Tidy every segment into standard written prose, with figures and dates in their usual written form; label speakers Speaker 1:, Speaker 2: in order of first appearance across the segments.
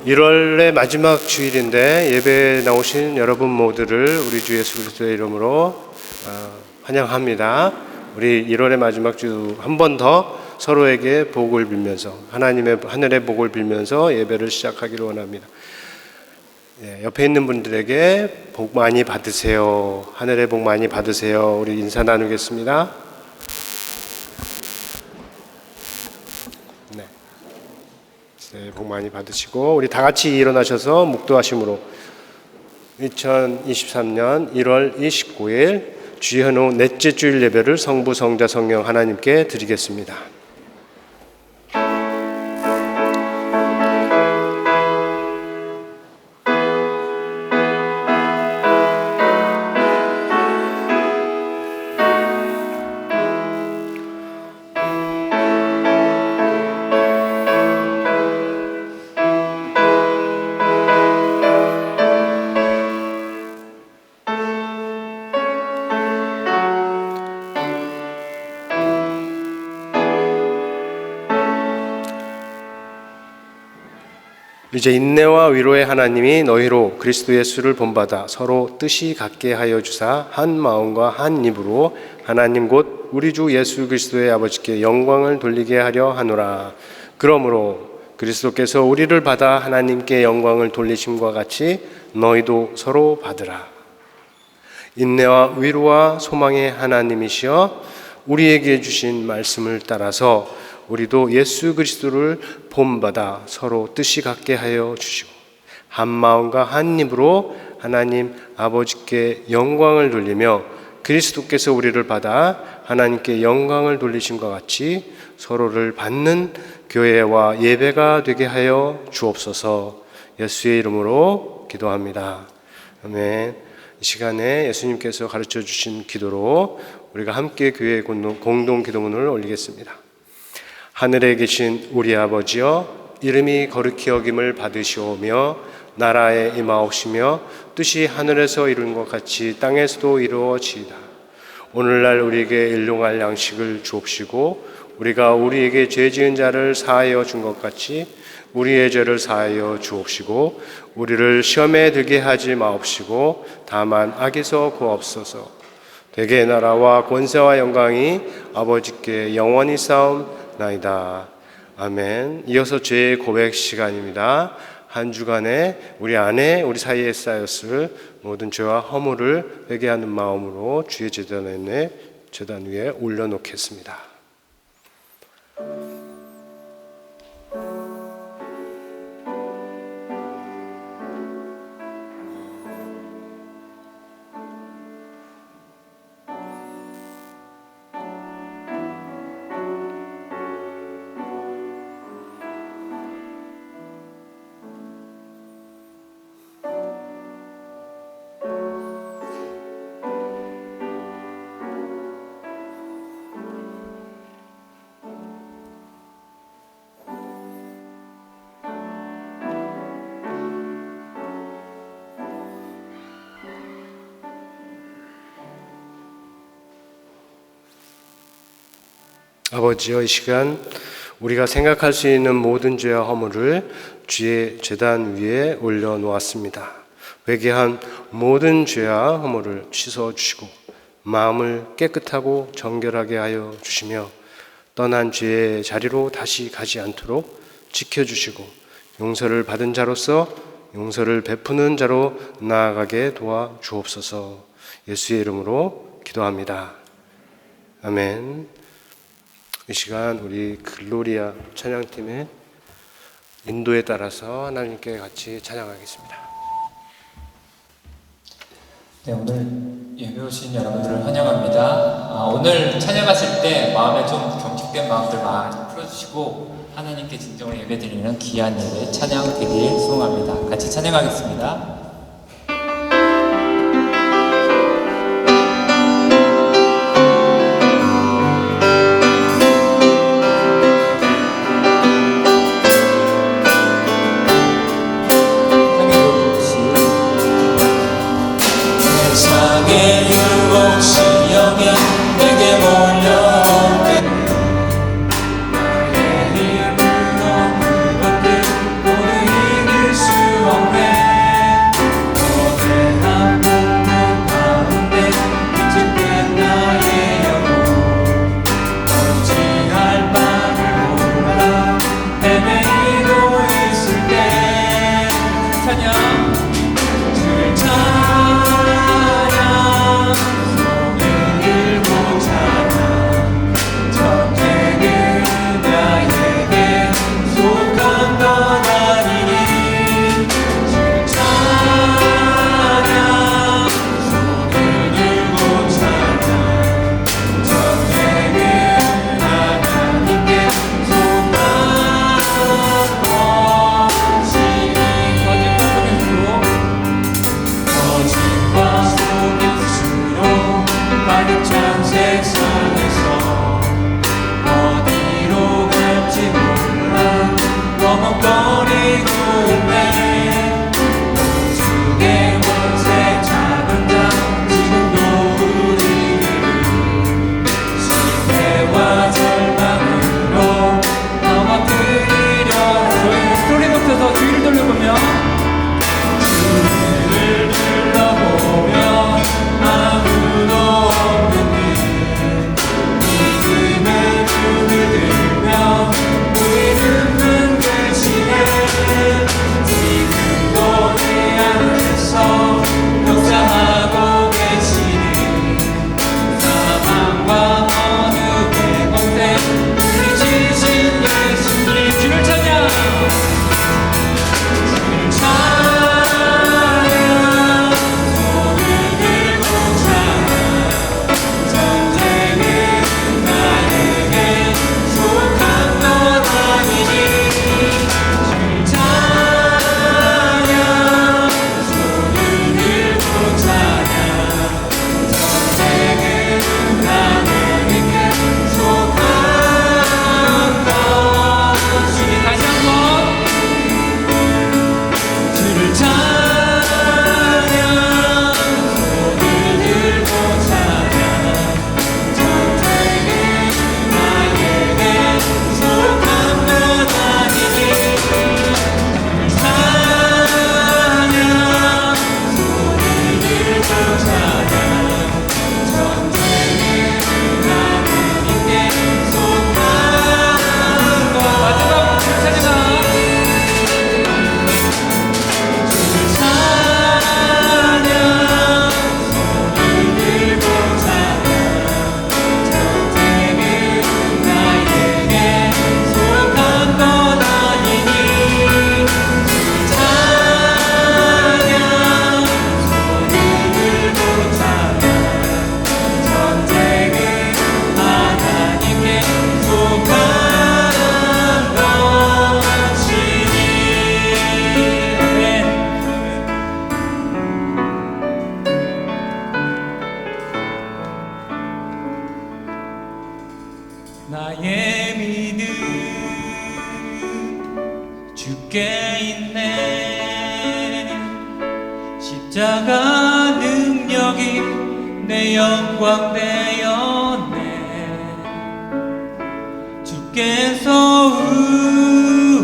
Speaker 1: 1월의 마지막 주일인데 예배에 나오신 여러분 모두를 우리 주 예수 그리스도의 이름으로 환영합니다. 우리 1월의 마지막 주 한 번 더 서로에게 복을 빌면서 하나님의 하늘의 복을 빌면서 예배를 시작하기를 원합니다. 옆에 있는 분들에게 복 많이 받으세요. 하늘의 복 많이 받으세요. 우리 인사 나누겠습니다. 네, 복 많이 받으시고 우리 다 같이 일어나셔서 묵도하심으로 2023년 1월 29일 주현우 넷째 주일 예배를 성부, 성자, 성령 하나님께 드리겠습니다. 이제 인내와 위로의 하나님이 너희로 그리스도 예수를 본받아 서로 뜻이 같게 하여 주사 한 마음과 한 입으로 하나님 곧 우리 주 예수 그리스도의 아버지께 영광을 돌리게 하려 하노라. 그러므로 그리스도께서 우리를 받아 하나님께 영광을 돌리심과 같이 너희도 서로 받으라. 인내와 위로와 소망의 하나님이시여 우리에게 주신 말씀을 따라서 우리도 예수 그리스도를 본받아 서로 뜻이 같게 하여 주시고 한 마음과 한 입으로 하나님 아버지께 영광을 돌리며 그리스도께서 우리를 받아 하나님께 영광을 돌리심과 같이 서로를 받는 교회와 예배가 되게 하여 주옵소서. 예수의 이름으로 기도합니다. 아멘. 이 시간에 예수님께서 가르쳐 주신 기도로 우리가 함께 교회 공동 기도문을 올리겠습니다. 하늘에 계신 우리 아버지여, 이름이 거룩히 여김을 받으시오며 나라에 임하옵시며 뜻이 하늘에서 이룬 것 같이 땅에서도 이루어지이다. 오늘날 우리에게 일용할 양식을 주옵시고 우리가 우리에게 죄 지은 자를 사하여 준 것 같이 우리의 죄를 사하여 주옵시고 우리를 시험에 들게 하지 마옵시고 다만 악에서 구하옵소서. 대개 나라와 권세와 영광이 아버지께 영원히 싸움나이다. 아멘. 이어서 죄의 고백 시간입니다. 한 주간에 우리 안에 우리 사이에 쌓였을 모든 죄와 허물을 회개하는 마음으로 주의 제단 위에 올려놓겠습니다. 아버지여, 이 시간 우리가 생각할 수 있는 모든 죄와 허물을 주의 제단 위에 올려놓았습니다. 회개한 모든 죄와 허물을 씻어 주시고 마음을 깨끗하고 정결하게 하여 주시며 떠난 죄의 자리로 다시 가지 않도록 지켜주시고 용서를 받은 자로서 용서를 베푸는 자로 나아가게 도와주옵소서. 예수의 이름으로 기도합니다. 아멘. 이 시간 우리 글로리아 찬양팀의 인도에 따라서 하나님께 같이 찬양하겠습니다.
Speaker 2: 네, 오늘 예배 오신 여러분들을 환영합니다. 오늘 찬양하실 때 마음에 좀 경직된 마음들 많이 풀어주시고 하나님께 진정으로 예배드리는 귀한 예배 찬양 되길 소원합니다. 같이 찬양하겠습니다.
Speaker 3: 나의 힘으로 물받든 모든
Speaker 2: 찬양. 주를 찬양, 손을 들고 찬양. 전쟁은 나에게 속한 것 아니니. 주를 찬양, 손을 들고 찬양. 전쟁은 하나님께 속한 것이니. 거짓과 속임수로 가득 찬 세상에서 어디로 갈지 몰라 머뭇거리고 있네. 영숙의 권세 작은 자 지금도 우리를 실패와 절망으로 넘어뜨리려. 저희 목소리 높여서 주위를 돌려보면 주위를 둘러보면 아무도 없는 듯 믿음의 눈을 들며 보이는 분 대신에 지금도 내 안에서 역사하고 계시는 사망과 어둠의 권세 물리치신 예수님. 주를 찬양. 주를 찬양, 손을 들고 찬양. 전쟁은 나에게 속한 것 아니니. 주를 찬양, 손을 들고 찬양. 전쟁은 나에게 속한 것이니. 다시 한번 주를 찬양, 손을 들고 찬양. 전쟁은 나에게 속한 것 아니니. 주를 찬양, 손을 들고 찬양. 전쟁은 하나님께 속한 것. 마지막 찬양. 주를 찬양, 손을 들고 찬양. 전쟁은 나에게 속한 것 아니니. 주를 찬양, 손을 들고 찬양. 전쟁은 하나님께 속한 것이니. 아멘. 나의 믿음 주께 있네. 십자가 능력이 내 영광 되었네. 주께서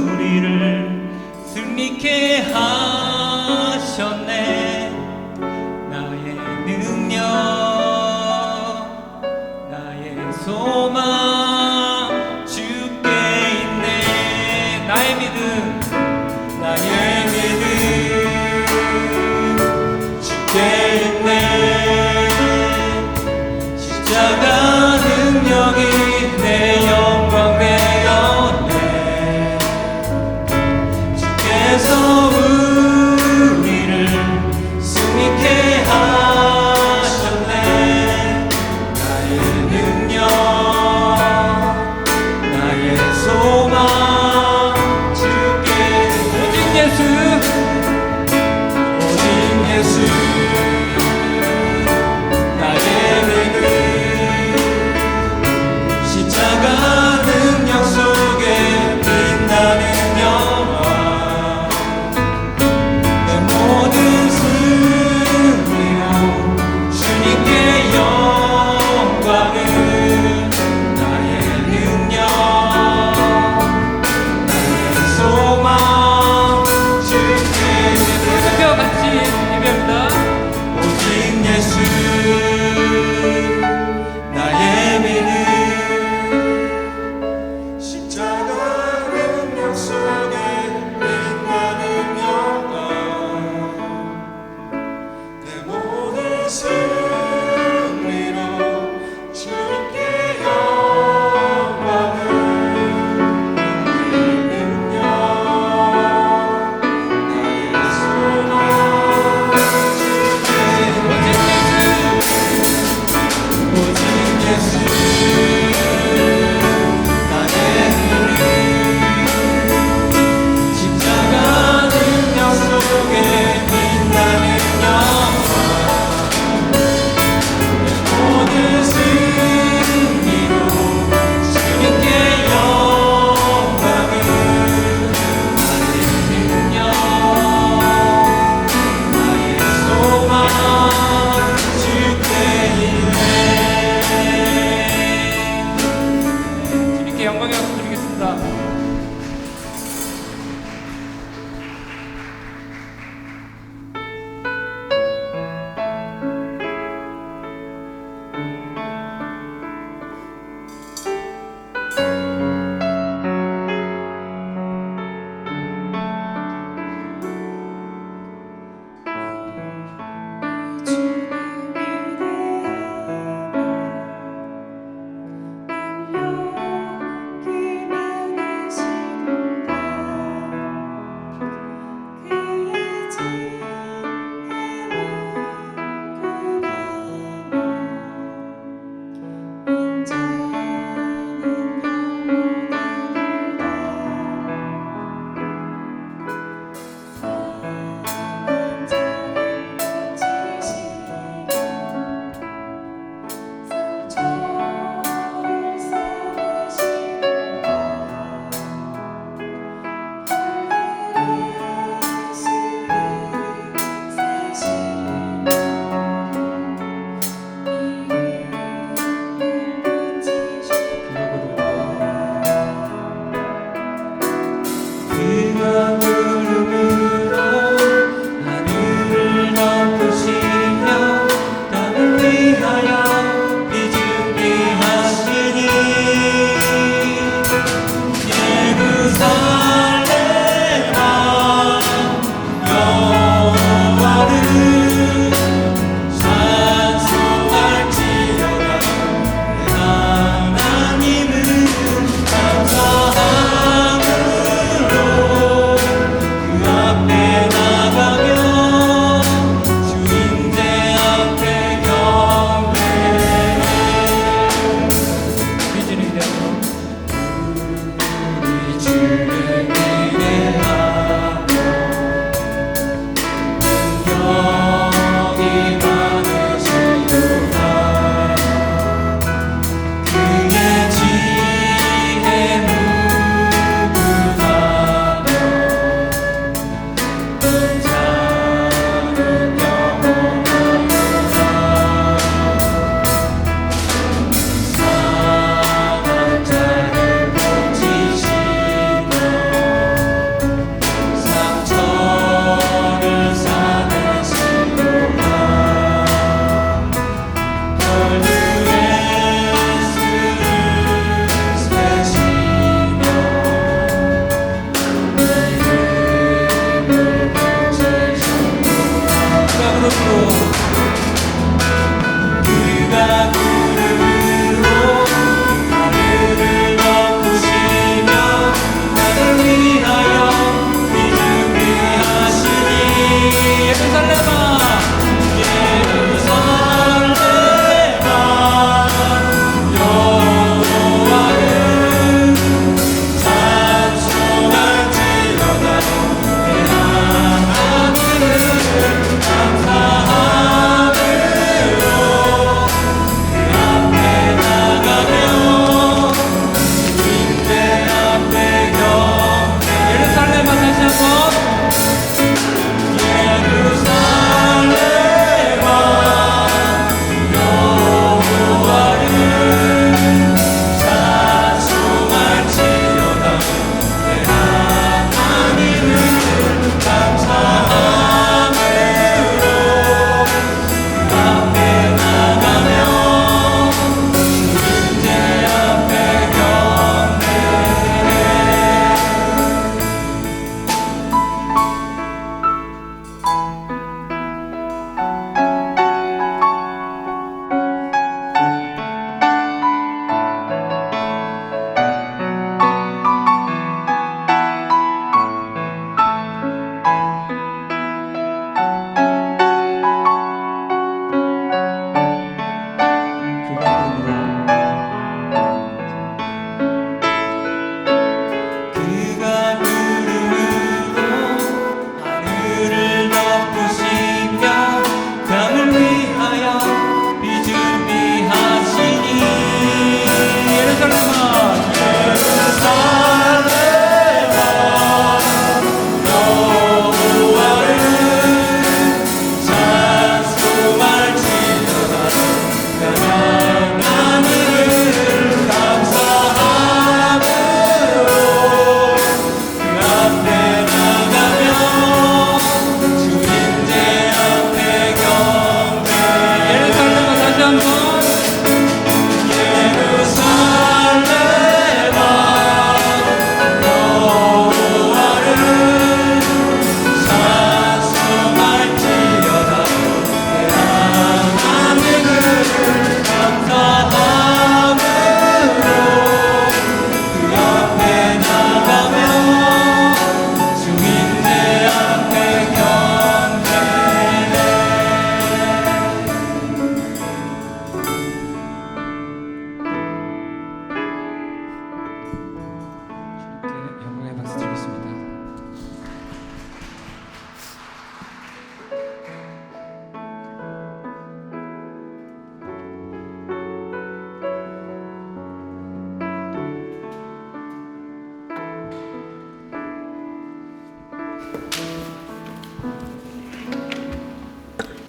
Speaker 2: 우리를 승리케 하셨네. 나의 능력, 나의 소망 주께 있네. 나의 믿음, 나의 믿음 주께 있네. 십자가 능력이 내 영광 되었네. 주께서 우리를 승리케 하셨네. 나의 능력, 나의 소망 주께. 오직 예수, 오직 예수. 나의 믿음 십자가 능력 속에 빛나는 영광. 내 모든 승리로 주님께 영광을. 나의 능력, 나의 소망 주께. 계속해요. 같이 예배합니다.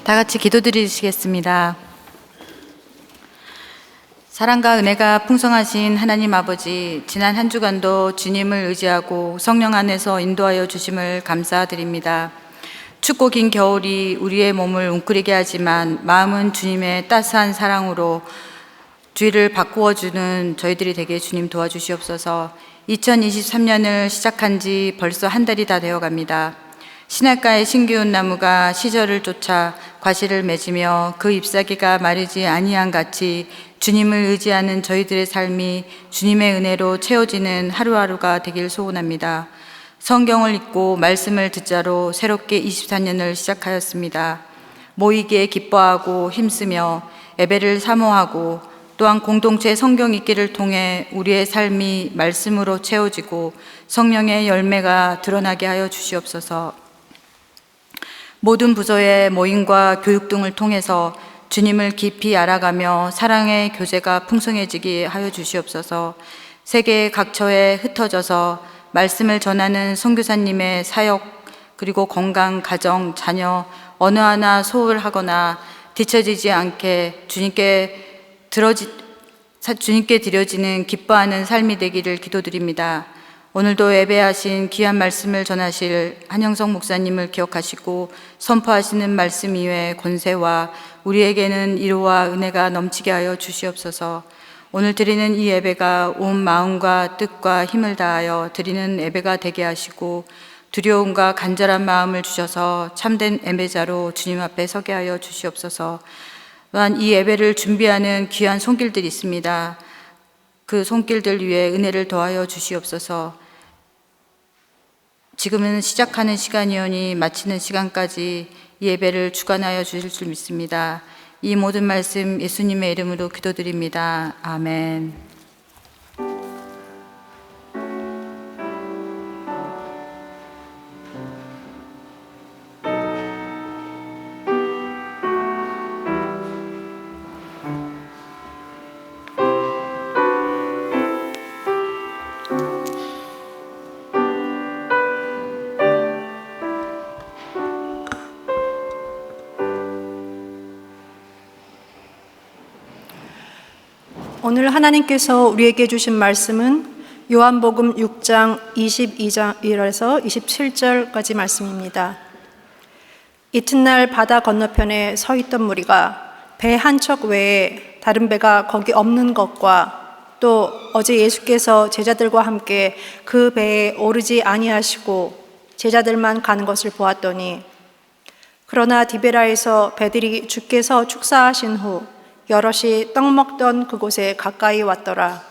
Speaker 3: 다 같이 기도드리시겠습니다. 사랑과 은혜가 풍성하신 하나님 아버지, 지난 한 주간도 주님을 의지하고 성령 안에서 인도하여 주심을 감사드립니다. 춥고 긴 겨울이 우리의 몸을 웅크리게 하지만 마음은 주님의 따스한 사랑으로 주의를 바꾸어주는 저희들이 되게 주님 도와주시옵소서. 2023년을 시작한 지 벌써 한 달이 다 되어갑니다. 시냇가의 신기운 나무가 시절을 쫓아 과실을 맺으며 그 잎사귀가 마르지 아니한 같이 주님을 의지하는 저희들의 삶이 주님의 은혜로 채워지는 하루하루가 되길 소원합니다. 성경을 읽고 말씀을 듣자로 새롭게 24년을 시작하였습니다. 모이기에 기뻐하고 힘쓰며 예배를 사모하고 또한 공동체 성경 읽기를 통해 우리의 삶이 말씀으로 채워지고 성령의 열매가 드러나게 하여 주시옵소서. 모든 부서의 모임과 교육 등을 통해서 주님을 깊이 알아가며 사랑의 교제가 풍성해지게 하여 주시옵소서. 세계 각처에 흩어져서 말씀을 전하는 선교사님의 사역, 그리고 건강, 가정, 자녀 어느 하나 소홀하거나 뒤처지지 않게 주님께 드려지는 기뻐하는 삶이 되기를 기도드립니다. 오늘도 예배하신 귀한 말씀을 전하실 한영석 목사님을 기억하시고 선포하시는 말씀 이외의 권세와 우리에게는 위로와 은혜가 넘치게 하여 주시옵소서. 오늘 드리는 이 예배가 온 마음과 뜻과 힘을 다하여 드리는 예배가 되게 하시고 두려움과 간절한 마음을 주셔서 참된 예배자로 주님 앞에 서게 하여 주시옵소서. 또한 이 예배를 준비하는 귀한 손길들이 있습니다. 그 손길들 위에 은혜를 더하여 주시옵소서. 지금은 시작하는 시간이오니 마치는 시간까지 이 예배를 주관하여 주실 줄 믿습니다. 이 모든 말씀 예수님의 이름으로 기도드립니다. 아멘.
Speaker 4: 오늘 하나님께서 우리에게 주신 말씀은 요한복음 6장 22절에서 27절까지 말씀입니다. 이튿날 바다 건너편에 서 있던 무리가 배 한 척 외에 다른 배가 거기 없는 것과 또 어제 예수께서 제자들과 함께 그 배에 오르지 아니하시고 제자들만 가는 것을 보았더니, 그러나 디베라에서 배들이 주께서 축사하신 후 여럿이 떡 먹던 그곳에 가까이 왔더라.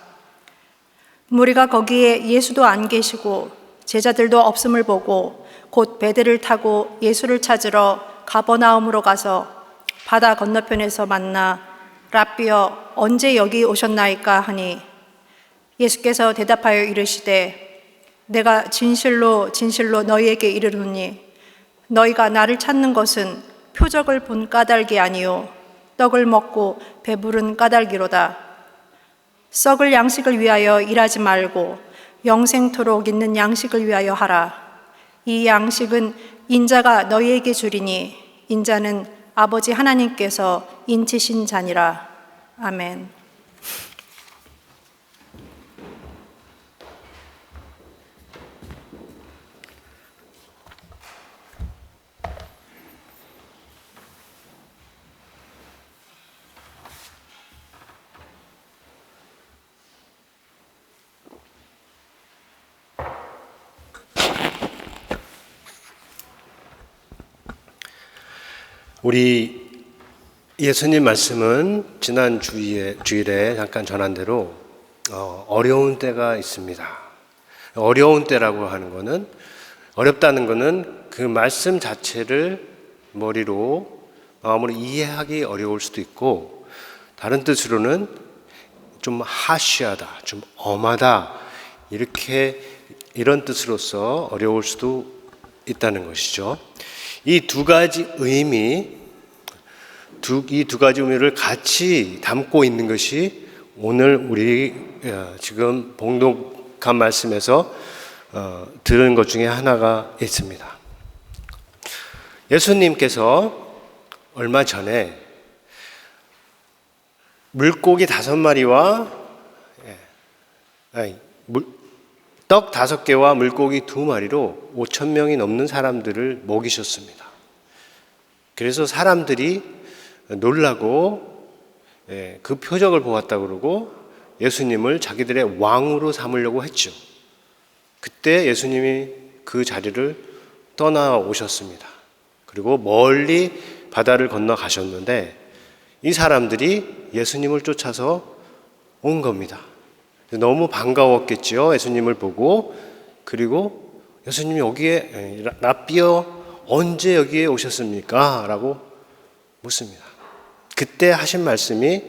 Speaker 4: 무리가 거기에 예수도 안 계시고 제자들도 없음을 보고 곧 배들을 타고 예수를 찾으러 가버나움으로 가서 바다 건너편에서 만나 랍비여 언제 여기 오셨나이까 하니, 예수께서 대답하여 이르시되 내가 진실로 진실로 너희에게 이르노니 너희가 나를 찾는 것은 표적을 본 까닭이 아니요 떡을 먹고 배부른 까닭이로다. 썩을 양식을 위하여 일하지 말고 영생토록 있는 양식을 위하여 하라. 이 양식은 인자가 너희에게 주리니 인자는 아버지 하나님께서 인치신 자니라. 아멘.
Speaker 1: 우리 예수님 말씀은 지난 주일에 잠깐 전한 대로 어려운 때가 있습니다. 어려운 때라고 하는 것은, 어렵다는 것은 그 말씀 자체를 머리로 마음으로 이해하기 어려울 수도 있고, 다른 뜻으로는 좀 하시하다, 좀 엄하다, 이런 뜻으로서 어려울 수도 있다는 것이죠. 이 두 가지 의미를 같이 담고 있는 것이 오늘 우리 지금 봉독한 말씀에서 들은 것 중에 하나가 있습니다. 예수님께서 얼마 전에 물고기 5마리와 떡 5개와 물고기 2마리로 5,000명이 넘는 사람들을 먹이셨습니다. 그래서 사람들이 놀라고 그 표적을 보았다고 그러고 예수님을 자기들의 왕으로 삼으려고 했죠. 그때 예수님이 그 자리를 떠나오셨습니다. 그리고 멀리 바다를 건너 가셨는데 이 사람들이 예수님을 쫓아서 온 겁니다. 너무 반가웠겠죠. 예수님을 보고. 그리고 예수님이 여기에 라삐어 언제 여기에 오셨습니까? 라고 묻습니다. 그때 하신 말씀이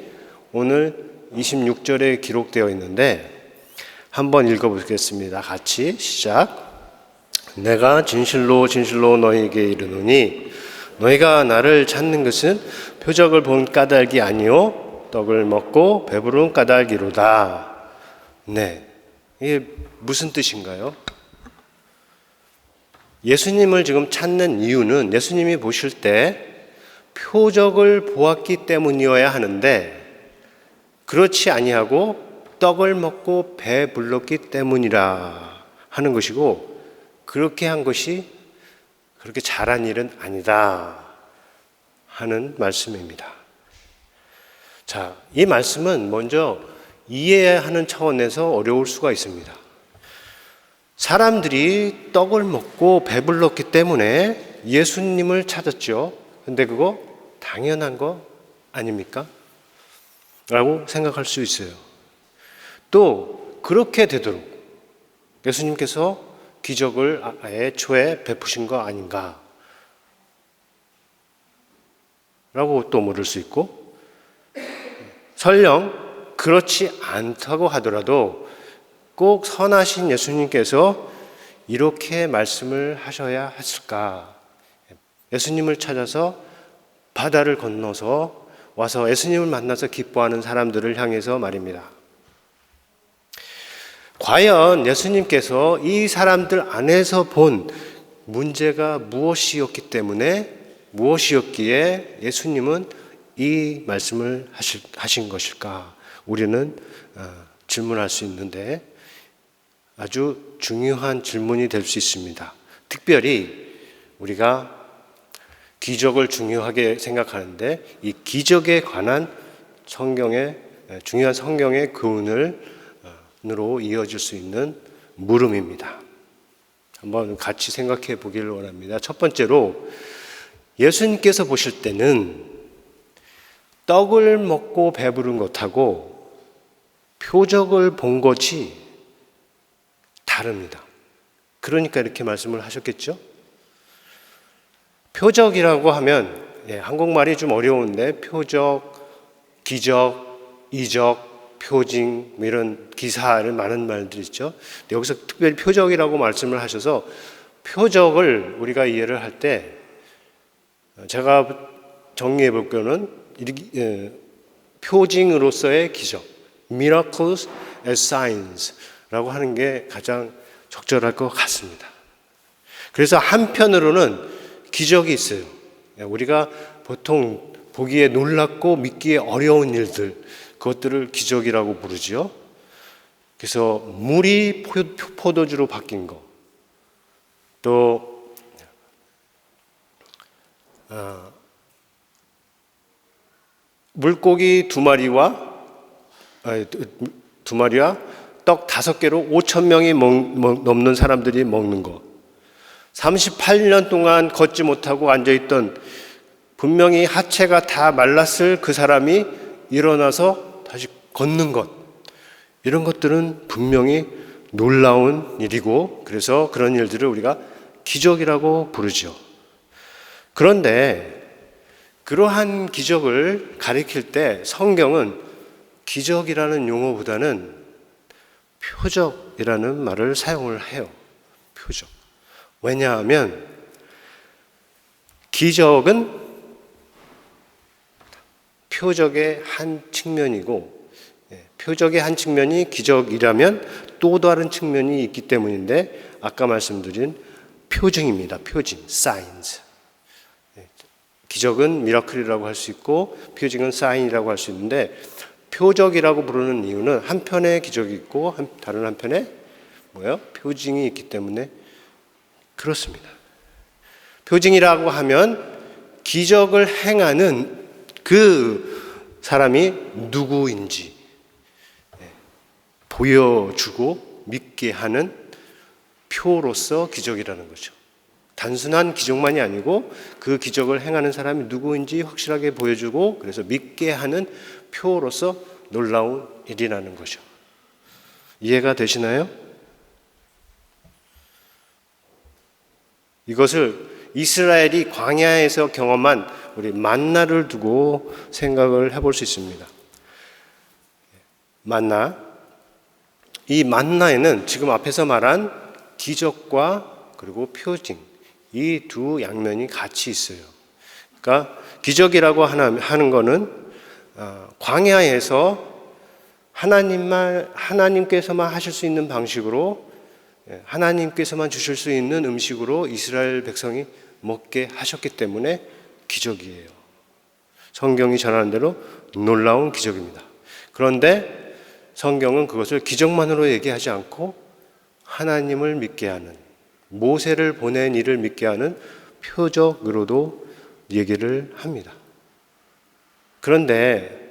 Speaker 1: 오늘 26절에 기록되어 있는데 한번 읽어보겠습니다. 같이 시작. 내가 진실로 진실로 너희에게 이르노니 너희가 나를 찾는 것은 표적을 본 까닭이 아니요 떡을 먹고 배부른 까닭이로다. 네, 이게 무슨 뜻인가요? 예수님을 지금 찾는 이유는 예수님이 보실 때 표적을 보았기 때문이어야 하는데 그렇지 아니하고 떡을 먹고 배불렀기 때문이라 하는 것이고 그렇게 한 것이 그렇게 잘한 일은 아니다 하는 말씀입니다. 자, 이 말씀은 먼저 이해하는 차원에서 어려울 수가 있습니다. 사람들이 떡을 먹고 배불렀기 때문에 예수님을 찾았죠. 근데 그거 당연한 거 아닙니까? 라고 생각할 수 있어요. 또 그렇게 되도록 예수님께서 기적을 애초에 베푸신 거 아닌가? 라고 또 물을 수 있고 설령 그렇지 않다고 하더라도 꼭 선하신 예수님께서 이렇게 말씀을 하셔야 했을까? 예수님을 찾아서 바다를 건너서 와서 예수님을 만나서 기뻐하는 사람들을 향해서 말입니다. 과연 예수님께서 이 사람들 안에서 본 문제가 무엇이었기에 예수님은 이 말씀을 하신 것일까? 우리는 질문할 수 있는데 아주 중요한 질문이 될 수 있습니다. 특별히 우리가 기적을 중요하게 생각하는데 이 기적에 관한 중요한 성경의 교훈으로 이어질 수 있는 물음입니다. 한번 같이 생각해 보기를 원합니다. 첫 번째로 예수님께서 보실 때는 떡을 먹고 배부른 것하고 표적을 본 것이 다릅니다. 그러니까 이렇게 말씀을 하셨겠죠? 표적이라고 하면 한국말이 좀 어려운데 표적, 기적, 이적, 표징 이런 기사를 많은 말들이 있죠. 여기서 특별히 표적이라고 말씀을 하셔서 표적을 우리가 이해를 할 때 제가 정리해 볼 거는 표징으로서의 기적 miracles as signs라고 하는 게 가장 적절할 것 같습니다. 그래서 한편으로는 기적이 있어요. 우리가 보통 보기에 놀랍고 믿기에 어려운 일들, 그것들을 기적이라고 부르죠. 그래서 물이 포도주로 바뀐 거, 또 물고기 2마리와 떡 5개로 5,000명이 넘는 사람들이 먹는 것, 38년 동안 걷지 못하고 앉아있던 분명히 하체가 다 말랐을 그 사람이 일어나서 다시 걷는 것, 이런 것들은 분명히 놀라운 일이고 그래서 그런 일들을 우리가 기적이라고 부르죠. 그런데 그러한 기적을 가리킬 때 성경은 기적이라는 용어보다는 표적이라는 말을 사용을 해요. 표적. 왜냐하면 기적은 표적의 한 측면이고 표적의 한 측면이 기적이라면 또 다른 측면이 있기 때문인데 아까 말씀드린 표징입니다. 표징, signs. 기적은 미라클이라고 할 수 있고 표징은 사인이라고 할 수 있는데, 표적이라고 부르는 이유는 한편에 기적이 있고 다른 한편에 뭐예요? 표징이 있기 때문에 그렇습니다. 표징이라고 하면 기적을 행하는 그 사람이 누구인지 보여주고 믿게 하는 표로서 기적이라는 거죠. 단순한 기적만이 아니고 그 기적을 행하는 사람이 누구인지 확실하게 보여주고, 그래서 믿게 하는 표로서 놀라운 일이라는 거죠. 이해가 되시나요? 이것을 이스라엘이 광야에서 경험한 우리 만나를 두고 생각을 해볼 수 있습니다. 만나, 이 만나에는 지금 앞에서 말한 기적과 그리고 표징, 이 두 양면이 같이 있어요. 그러니까 기적이라고 하는 거는 광야에서 하나님께서만 하실 수 있는 방식으로, 하나님께서만 주실 수 있는 음식으로 이스라엘 백성이 먹게 하셨기 때문에 기적이에요. 성경이 전하는 대로 놀라운 기적입니다. 그런데 성경은 그것을 기적만으로 얘기하지 않고 하나님을 믿게 하는, 모세를 보낸 이를 믿게 하는 표적으로도 얘기를 합니다. 그런데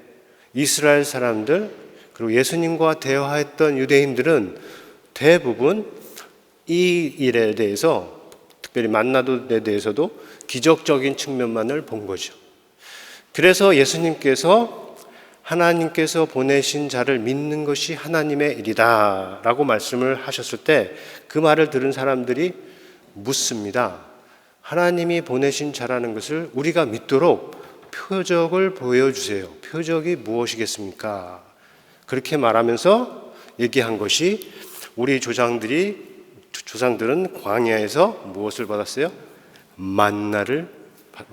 Speaker 1: 이스라엘 사람들 그리고 예수님과 대화했던 유대인들은 대부분 이 일에 대해서, 특별히 만나도에 대해서도 기적적인 측면만을 본 거죠. 그래서 예수님께서 하나님께서 보내신 자를 믿는 것이 하나님의 일이다 라고 말씀을 하셨을 때 그 말을 들은 사람들이 묻습니다. 하나님이 보내신 자라는 것을 우리가 믿도록 표적을 보여주세요. 표적이 무엇이겠습니까? 그렇게 말하면서 얘기한 것이, 우리 조상들은 광야에서 무엇을 받았어요? 만나를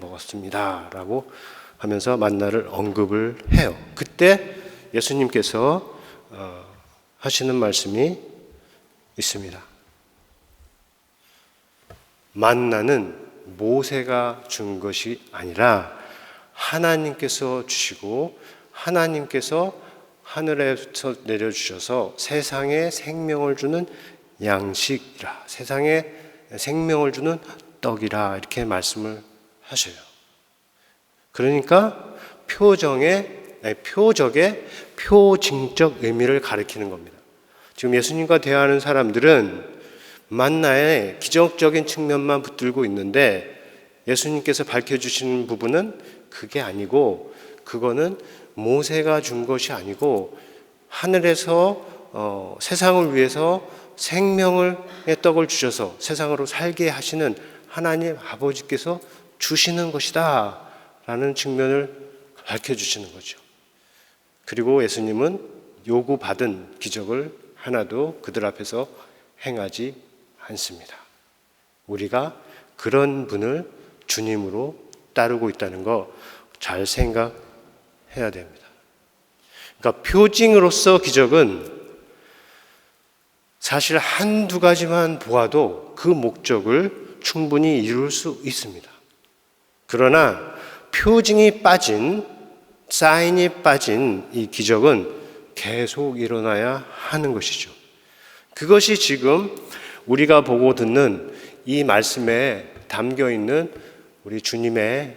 Speaker 1: 먹었습니다 라고 하면서 만나를 언급을 해요. 그때 예수님께서 하시는 말씀이 있습니다. 만나는 모세가 준 것이 아니라 하나님께서 주시고, 하나님께서 하늘에서 내려주셔서 세상에 생명을 주는 양식이라, 세상에 생명을 주는 떡이라, 이렇게 말씀을 하셔요. 그러니까 표적의 표징적 의미를 가리키는 겁니다. 지금 예수님과 대화하는 사람들은 만나의 기적적인 측면만 붙들고 있는데, 예수님께서 밝혀주시는 부분은 그게 아니고, 그거는 모세가 준 것이 아니고 하늘에서 세상을 위해서 생명의 떡을 주셔서 세상으로 살게 하시는 하나님 아버지께서 주시는 것이다 라는 측면을 밝혀주시는 거죠. 그리고 예수님은 요구받은 기적을 하나도 그들 앞에서 행하지 않습니다. 우리가 그런 분을 주님으로 따르고 있다는 거 잘 생각해야 됩니다. 그러니까 표징으로서 기적은 사실 한두 가지만 보아도 그 목적을 충분히 이룰 수 있습니다. 그러나 표징이 빠진, 사인이 빠진 이 기적은 계속 일어나야 하는 것이죠. 그것이 지금 우리가 보고 듣는 이 말씀에 담겨 있는 우리 주님의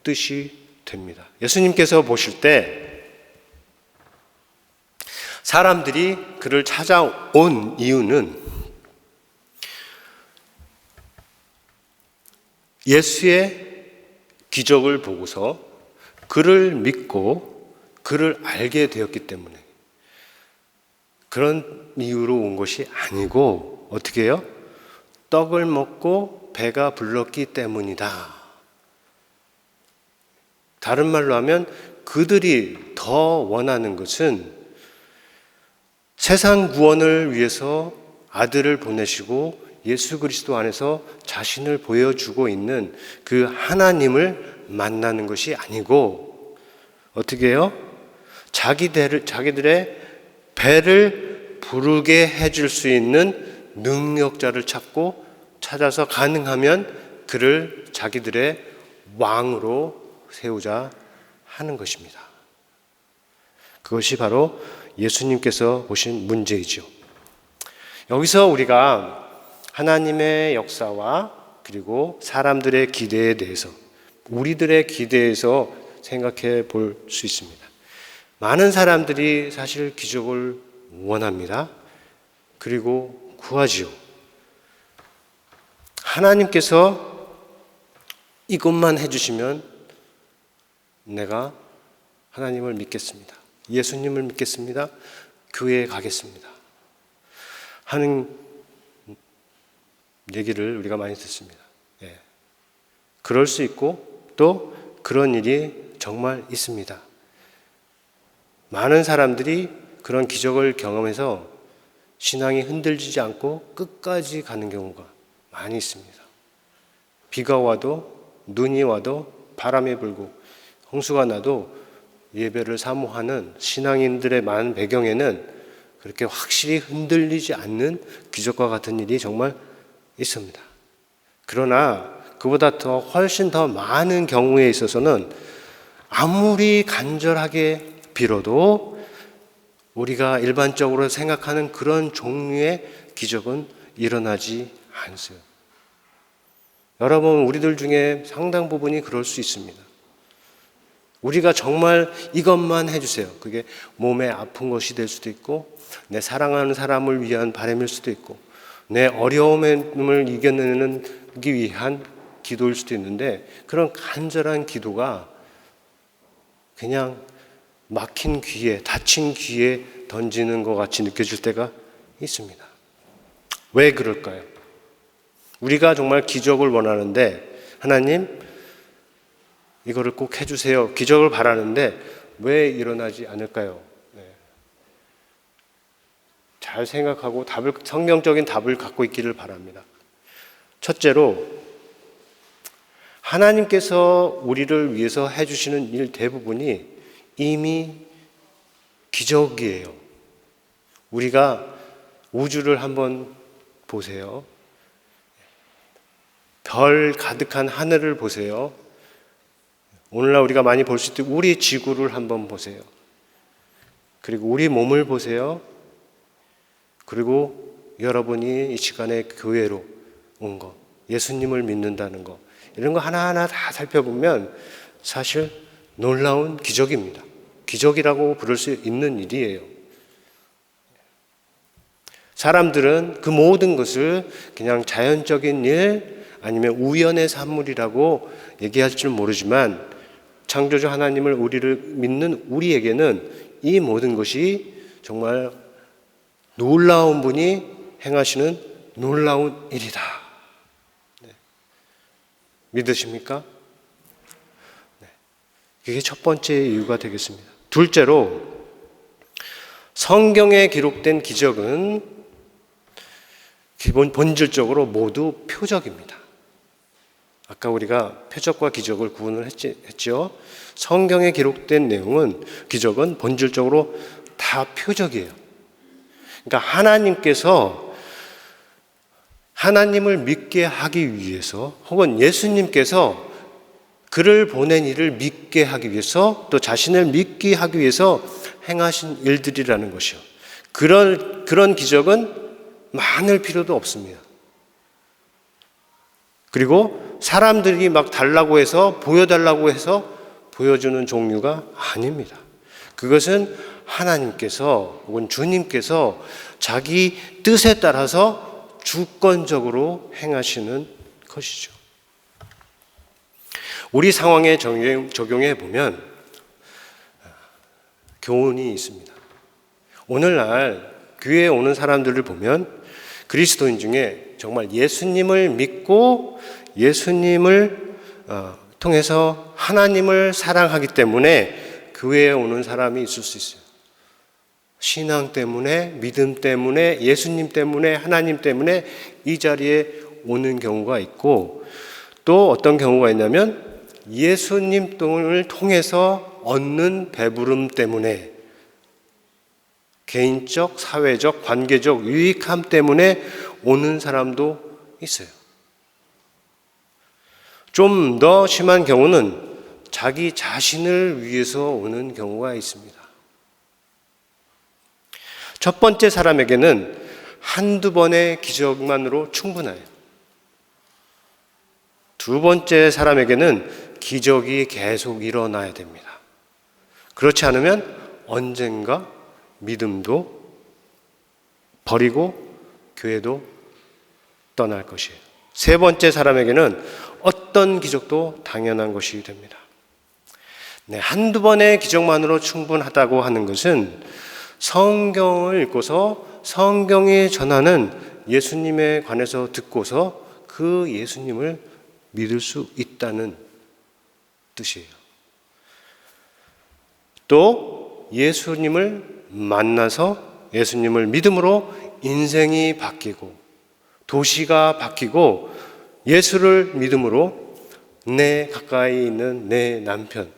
Speaker 1: 뜻이 됩니다. 예수님께서 보실 때 사람들이 그를 찾아온 이유는 예수의 기적을 보고서 그를 믿고 그를 알게 되었기 때문에, 그런 이유로 온 것이 아니고 어떻게 해요? 떡을 먹고 배가 불렀기 때문이다. 다른 말로 하면 그들이 더 원하는 것은 세상 구원을 위해서 아들을 보내시고 예수 그리스도 안에서 자신을 보여주고 있는 그 하나님을 만나는 것이 아니고 어떻게 해요? 자기들의 배를 부르게 해줄 수 있는 능력자를 찾아서 가능하면 그를 자기들의 왕으로 세우자 하는 것입니다. 그것이 바로 예수님께서 보신 문제이죠. 여기서 우리가 하나님의 역사와 그리고 사람들의 기대에 대해서, 우리들의 기대에서 생각해 볼 수 있습니다. 많은 사람들이 사실 기적을 원합니다. 그리고 구하지요. 하나님께서 이것만 해주시면 내가 하나님을 믿겠습니다. 예수님을 믿겠습니다. 교회에 가겠습니다. 하는 얘기를 우리가 많이 듣습니다. 예. 그럴 수 있고 또 그런 일이 정말 있습니다. 많은 사람들이 그런 기적을 경험해서 신앙이 흔들리지 않고 끝까지 가는 경우가 많이 있습니다. 비가 와도 눈이 와도 바람이 불고 홍수가 나도 예배를 사모하는 신앙인들의 많은 배경에는 그렇게 확실히 흔들리지 않는 기적과 같은 일이 정말 있습니다. 그러나 그보다 더 훨씬 더 많은 경우에 있어서는 아무리 간절하게 빌어도 우리가 일반적으로 생각하는 그런 종류의 기적은 일어나지 않습니다. 여러분, 우리들 중에 상당 부분이 그럴 수 있습니다. 우리가 정말 이것만 해주세요. 그게 몸에 아픈 것이 될 수도 있고 내 사랑하는 사람을 위한 바람일 수도 있고 내 어려움을 이겨내기 위한 기도일 수도 있는데 그런 간절한 기도가 그냥 막힌 귀에, 닫힌 귀에 던지는 것 같이 느껴질 때가 있습니다. 왜 그럴까요? 우리가 정말 기적을 원하는데 하나님 이거를 꼭 해주세요. 기적을 바라는데 왜 일어나지 않을까요? 잘 생각하고 성경적인 답을 갖고 있기를 바랍니다. 첫째로 하나님께서 우리를 위해서 해주시는 일 대부분이 이미 기적이에요. 우리가 우주를 한번 보세요. 별 가득한 하늘을 보세요. 오늘날 우리가 많이 볼 수 있는 우리 지구를 한번 보세요. 그리고 우리 몸을 보세요. 그리고 여러분이 이 시간에 교회로 온 거, 예수님을 믿는다는 거, 이런 거 하나하나 다 살펴보면 사실 놀라운 기적입니다. 기적이라고 부를 수 있는 일이에요. 사람들은 그 모든 것을 그냥 자연적인 일 아니면 우연의 산물이라고 얘기할 줄 모르지만 창조주 하나님을 우리를 믿는 우리에게는 이 모든 것이 정말 놀라운 분이 행하시는 놀라운 일이다. 네. 믿으십니까? 네. 이게 첫 번째 이유가 되겠습니다. 둘째로 성경에 기록된 기적은 본질적으로 모두 표적입니다. 아까 우리가 표적과 기적을 구분을 했죠. 성경에 기록된 내용은 기적은 본질적으로 다 표적이에요. 그러니까 하나님께서 하나님을 믿게 하기 위해서 혹은 예수님께서 그를 보낸 일을 믿게 하기 위해서 또 자신을 믿게 하기 위해서 행하신 일들이라는 것이요. 그런 기적은 많을 필요도 없습니다. 그리고 사람들이 막 달라고 해서 보여달라고 해서 보여주는 종류가 아닙니다. 그것은 하나님께서 혹은 주님께서 자기 뜻에 따라서 주권적으로 행하시는 것이죠. 우리 상황에 적용해 보면 교훈이 있습니다. 오늘날 교회에 오는 사람들을 보면 그리스도인 중에 정말 예수님을 믿고 예수님을 통해서 하나님을 사랑하기 때문에 교회에 오는 사람이 있을 수 있어요. 신앙 때문에, 믿음 때문에, 예수님 때문에, 하나님 때문에 이 자리에 오는 경우가 있고 또 어떤 경우가 있냐면 예수님을 통해서 얻는 배부름 때문에 개인적, 사회적, 관계적 유익함 때문에 오는 사람도 있어요. 좀 더 심한 경우는 자기 자신을 위해서 오는 경우가 있습니다. 첫 번째 사람에게는 한두 번의 기적만으로 충분해요. 두 번째 사람에게는 기적이 계속 일어나야 됩니다. 그렇지 않으면 언젠가 믿음도 버리고 교회도 떠날 것이에요. 세 번째 사람에게는 어떤 기적도 당연한 것이 됩니다. 한두 번의 기적만으로 충분하다고 하는 것은 성경을 읽고서 성경이 전하는 예수님에 관해서 듣고서 그 예수님을 믿을 수 있다는 뜻이에요. 또 예수님을 만나서 예수님을 믿음으로 인생이 바뀌고 도시가 바뀌고 예수를 믿음으로 내 가까이 있는 내 남편,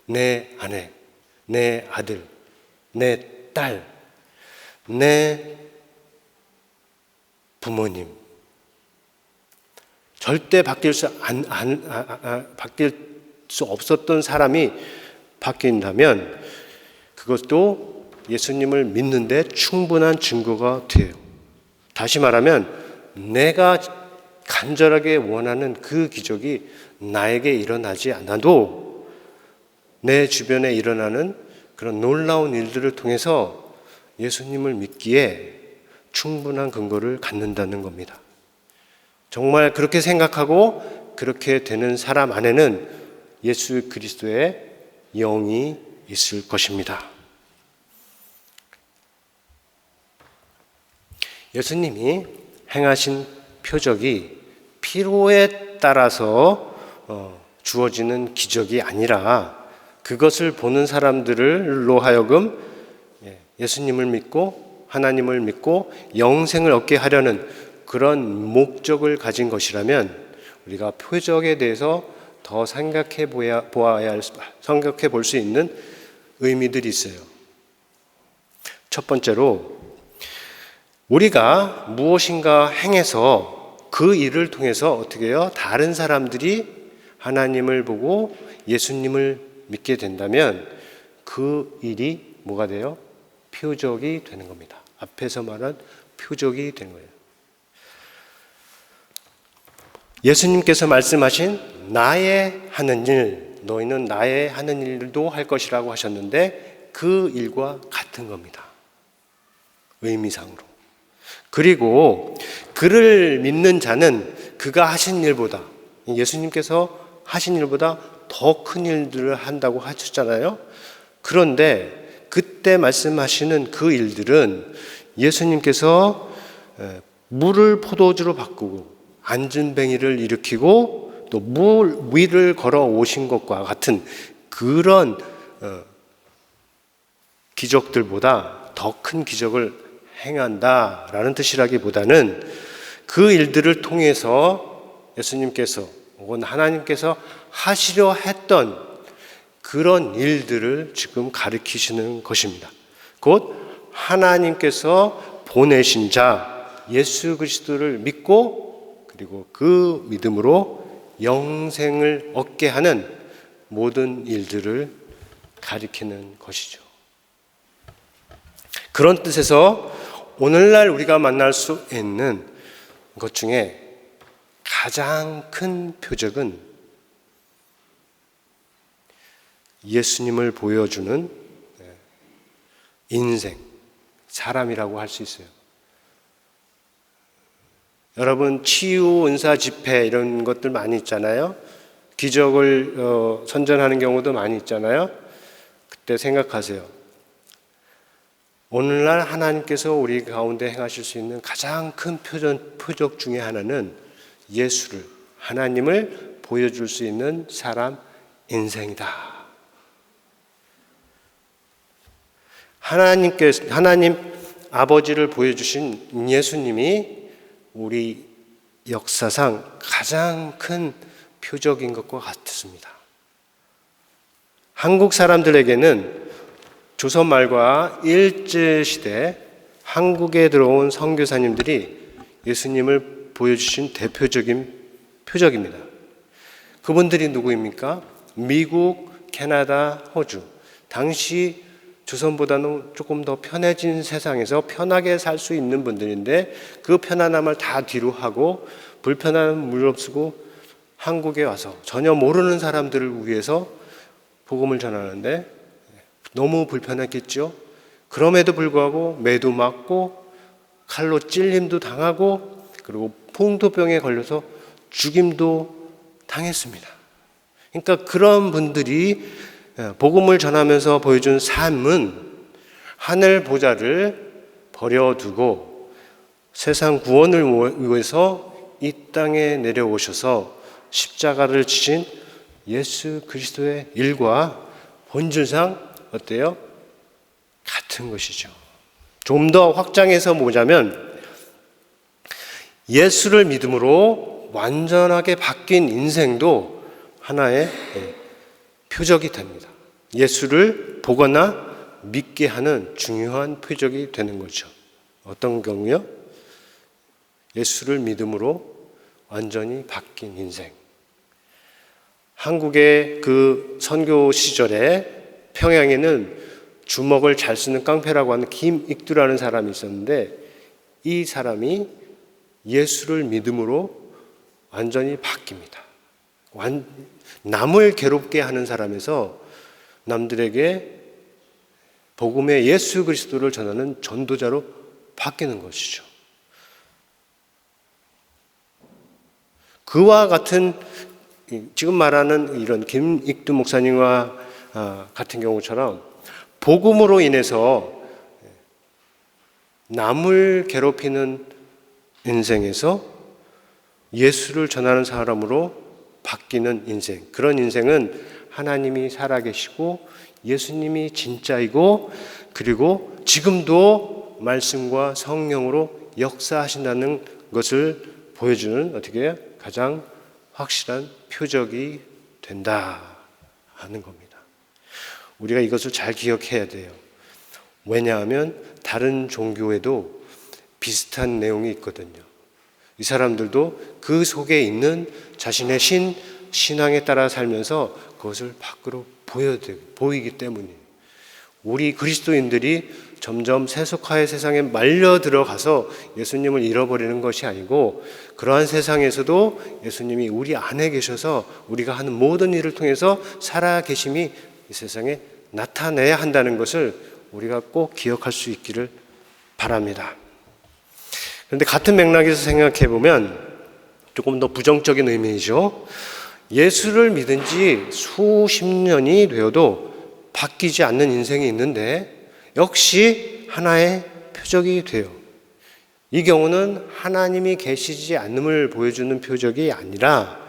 Speaker 1: 내 아내, 내 아들, 내 딸, 내 부모님 절대 바뀔 수 없었던 사람이 바뀐다면 그것도 예수님을 믿는데 충분한 증거가 돼요. 다시 말하면 내가 간절하게 원하는 그 기적이 나에게 일어나지 않아도 내 주변에 일어나는 그런 놀라운 일들을 통해서 예수님을 믿기에 충분한 근거를 갖는다는 겁니다. 정말 그렇게 생각하고 그렇게 되는 사람 안에는 예수 그리스도의 영이 있을 것입니다. 예수님이 행하신 표적이 필요에 따라서 주어지는 기적이 아니라 그것을 보는 사람들로 하여금 예수님을 믿고 하나님을 믿고 영생을 얻게 하려는 그런 목적을 가진 것이라면 우리가 표적에 대해서 더 생각해 볼 수 있는 의미들이 있어요. 첫 번째로 우리가 무엇인가 행해서 그 일을 통해서 어떻게 해요? 다른 사람들이 하나님을 보고 예수님을 믿게 된다면 그 일이 뭐가 돼요? 표적이 되는 겁니다. 앞에서 말한 표적이 되는 거예요. 예수님께서 말씀하신 나의 하는 일, 너희는 나의 하는 일도 할 것이라고 하셨는데 그 일과 같은 겁니다. 의미상으로. 그리고 그를 믿는 자는 그가 하신 일보다, 예수님께서 하신 일보다 더 큰 일들을 한다고 하셨잖아요. 그런데 그때 말씀하시는 그 일들은 예수님께서 물을 포도주로 바꾸고 안진뱅이를 일으키고 또 물 위를 걸어 오신 것과 같은 그런 기적들보다 더 큰 기적을 행한다라는 뜻이라기보다는 그 일들을 통해서 예수님께서 혹은 하나님께서 하시려 했던 그런 일들을 지금 가리키시는 것입니다. 곧 하나님께서 보내신 자 예수 그리스도를 믿고 그리고 그 믿음으로 영생을 얻게 하는 모든 일들을 가리키는 것이죠. 그런 뜻에서 오늘날 우리가 만날 수 있는 것 중에 가장 큰 표적은 예수님을 보여주는 인생, 사람이라고 할 수 있어요. 여러분 치유, 은사, 집회 이런 것들 많이 있잖아요. 기적을 선전하는 경우도 많이 있잖아요. 그때 생각하세요. 오늘날 하나님께서 우리 가운데 행하실 수 있는 가장 큰 표적 중에 하나는 예수를, 하나님을 보여줄 수 있는 사람 인생이다. 하나님 아버지를 보여주신 예수님이 우리 역사상 가장 큰 표적인 것과 같습니다. 한국 사람들에게는 조선 말과 일제시대 한국에 들어온 선교사님들이 예수님을 보여주신 대표적인 표적입니다. 그분들이 누구입니까? 미국, 캐나다, 호주. 당시 조선보다는 조금 더 편해진 세상에서 편하게 살 수 있는 분들인데 그 편안함을 다 뒤로 하고 불편함을 무릅쓰고 한국에 와서 전혀 모르는 사람들을 위해서 복음을 전하는데 너무 불편했겠죠. 그럼에도 불구하고 매도 맞고 칼로 찔림도 당하고 그리고 풍토병에 걸려서 죽임도 당했습니다. 그러니까 그런 분들이 복음을 전하면서 보여준 삶은 하늘 보좌를 버려두고 세상 구원을 위해서 이 땅에 내려오셔서 십자가를 지신 예수 그리스도의 일과 본질상 어때요? 같은 것이죠. 좀 더 확장해서 보자면 예수를 믿음으로 완전하게 바뀐 인생도 하나의 표적이 됩니다. 예수를 보거나 믿게 하는 중요한 표적이 되는 거죠. 어떤 경우요? 예수를 믿음으로 완전히 바뀐 인생. 한국의 그 선교 시절에 평양에는 주먹을 잘 쓰는 깡패라고 하는 김익두라는 사람이 있었는데 이 사람이 예수를 믿음으로 완전히 바뀝니다. 남을 괴롭게 하는 사람에서 남들에게 복음의 예수 그리스도를 전하는 전도자로 바뀌는 것이죠. 그와 같은 지금 말하는 이런 김익두 목사님과 같은 경우처럼 복음으로 인해서 남을 괴롭히는 인생에서 예수를 전하는 사람으로 바뀌는 인생, 그런 인생은 하나님이 살아계시고 예수님이 진짜이고 그리고 지금도 말씀과 성령으로 역사하신다는 것을 보여주는 어떻게 해요? 가장 확실한 표적이 된다 하는 겁니다. 우리가 이것을 잘 기억해야 돼요. 왜냐하면 다른 종교에도 비슷한 내용이 있거든요. 이 사람들도 그 속에 있는 자신의 신앙에 따라 살면서 그것을 밖으로 보이기 때문이에요. 우리 그리스도인들이 점점 세속화의 세상에 말려 들어가서 예수님을 잃어버리는 것이 아니고 그러한 세상에서도 예수님이 우리 안에 계셔서 우리가 하는 모든 일을 통해서 살아계심이 이 세상에 나타내야 한다는 것을 우리가 꼭 기억할 수 있기를 바랍니다. 그런데 같은 맥락에서 생각해 보면 조금 더 부정적인 의미이죠. 예수를 믿은 지 수십 년이 되어도 바뀌지 않는 인생이 있는데 역시 하나의 표적이 돼요. 이 경우는 하나님이 계시지 않음을 보여주는 표적이 아니라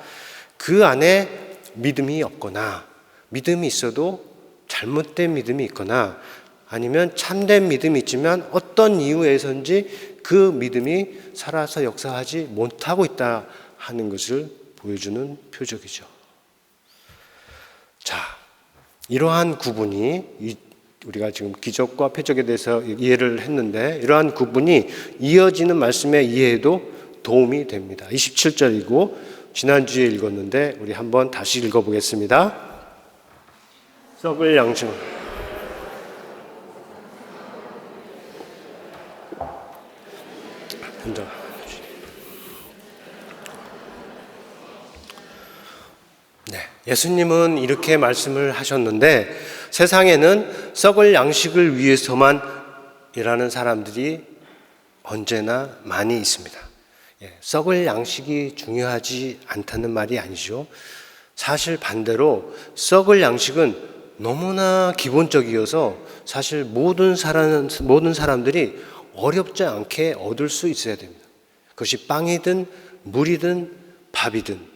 Speaker 1: 그 안에 믿음이 없거나 믿음이 있어도 잘못된 믿음이 있거나 아니면 참된 믿음이 있지만 어떤 이유에서인지 그 믿음이 살아서 역사하지 못하고 있다 하는 것을 보여주는 표적이죠. 자, 이러한 구분이 우리가 지금 기적과 표적에 대해서 이해를 했는데 이러한 구분이 이어지는 말씀의 이해에도 도움이 됩니다. 27절이고 지난주에 읽었는데 우리 한번 다시 읽어보겠습니다. 썩을 양식 예수님은 이렇게 말씀을 하셨는데 세상에는 썩을 양식을 위해서만 일하는 사람들이 언제나 많이 있습니다. 썩을 양식이 중요하지 않다는 말이 아니죠. 사실 반대로 썩을 양식은 너무나 기본적이어서 사실 모든 사람들이 어렵지 않게 얻을 수 있어야 됩니다. 그것이 빵이든 물이든 밥이든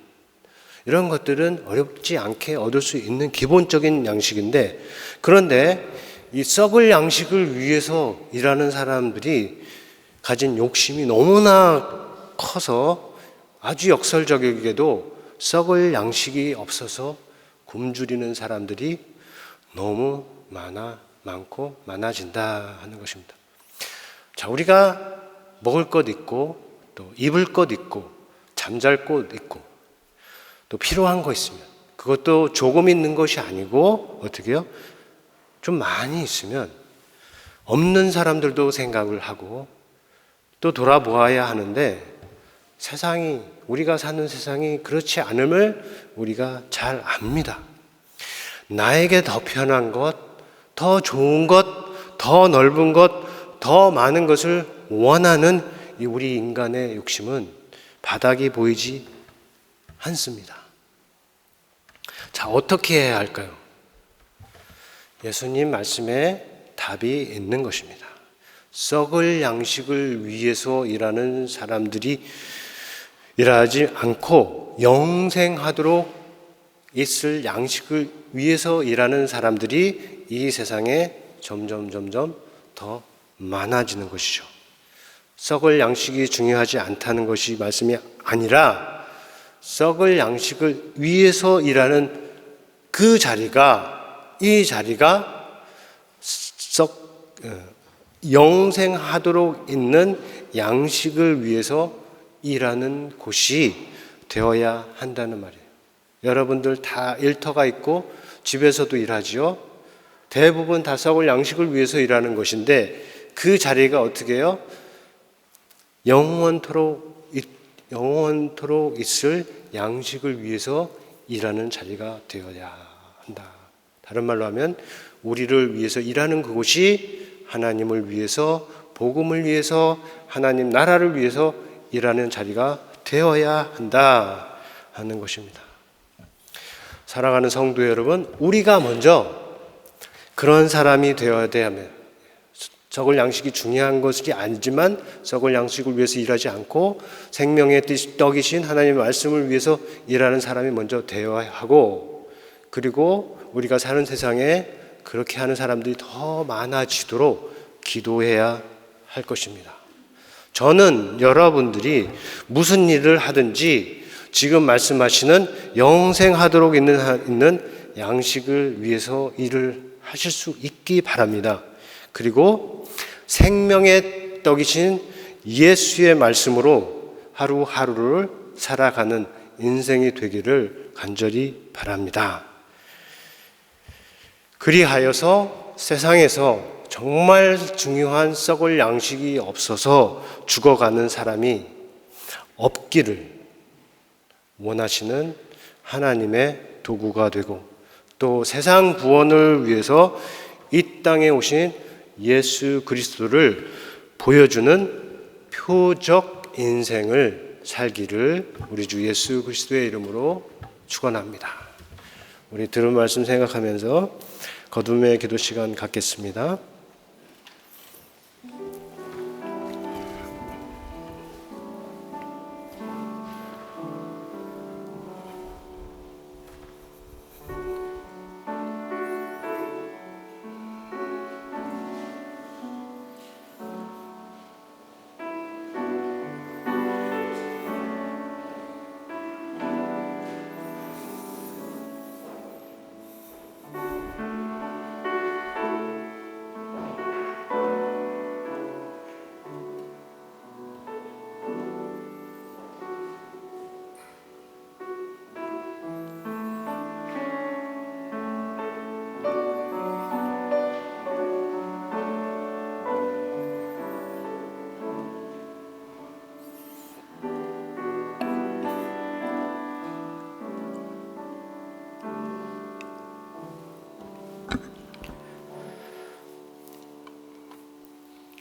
Speaker 1: 이런 것들은 어렵지 않게 얻을 수 있는 기본적인 양식인데 그런데 이 썩을 양식을 위해서 일하는 사람들이 가진 욕심이 너무나 커서 아주 역설적이게도 썩을 양식이 없어서 굶주리는 사람들이 너무 많고 많아진다 하는 것입니다. 자, 우리가 먹을 것 있고 또 입을 것 있고 잠잘 곳 있고 또 필요한 거 있으면, 그것도 조금 있는 것이 아니고 어떻게 해요? 좀 많이 있으면 없는 사람들도 생각을 하고 또 돌아보아야 하는데, 세상이, 우리가 사는 세상이 그렇지 않음을 우리가 잘 압니다. 나에게 더 편한 것, 더 좋은 것, 더 넓은 것, 더 많은 것을 원하는 이 우리 인간의 욕심은 바닥이 보이지 않습니다. 자, 어떻게 해야 할까요? 예수님 말씀에 답이 있는 것입니다. 썩을 양식을 위해서 일하는 사람들이 일하지 않고 영생하도록 있을 양식을 위해서 일하는 사람들이 이 세상에 점점 더 많아지는 것이죠. 썩을 양식이 중요하지 않다는 것이 말씀이 아니라, 썩을 양식을 위해서 일하는 그 자리가, 이 자리가 영생하도록 있는 양식을 위해서 일하는 곳이 되어야 한다는 말이에요. 여러분들 다 일터가 있고 집에서도 일하지요. 대부분 다 썩을 양식을 위해서 일하는 것인데, 그 자리가 어떻게 해요? 영원토록 있을 양식을 위해서 일하는 자리가 되어야 한다. 다른 말로 하면 우리를 위해서 일하는 그곳이 하나님을 위해서, 복음을 위해서, 하나님 나라를 위해서 일하는 자리가 되어야 한다 하는 것입니다. 사랑하는 성도 여러분, 우리가 먼저 그런 사람이 되어야 하면, 썩을 양식이 중요한 것이 아니지만 썩을 양식을 위해서 일하지 않고 생명의 떡이신 하나님의 말씀을 위해서 일하는 사람이 먼저 되어야 하고, 그리고 우리가 사는 세상에 그렇게 하는 사람들이 더 많아지도록 기도해야 할 것입니다. 저는 여러분들이 무슨 일을 하든지 지금 말씀하시는 영생하도록 있는 양식을 위해서 일을 하실 수 있기 바랍니다. 그리고 생명의 떡이신 예수의 말씀으로 하루하루를 살아가는 인생이 되기를 간절히 바랍니다. 그리하여서 세상에서 정말 중요한 썩을 양식이 없어서 죽어가는 사람이 없기를 원하시는 하나님의 도구가 되고, 또 세상 구원을 위해서 이 땅에 오신 예수 그리스도를 보여주는 표적 인생을 살기를 우리 주 예수 그리스도의 이름으로 축원합니다. 우리 들은 말씀 생각하면서 거듭의 기도 시간 갖겠습니다.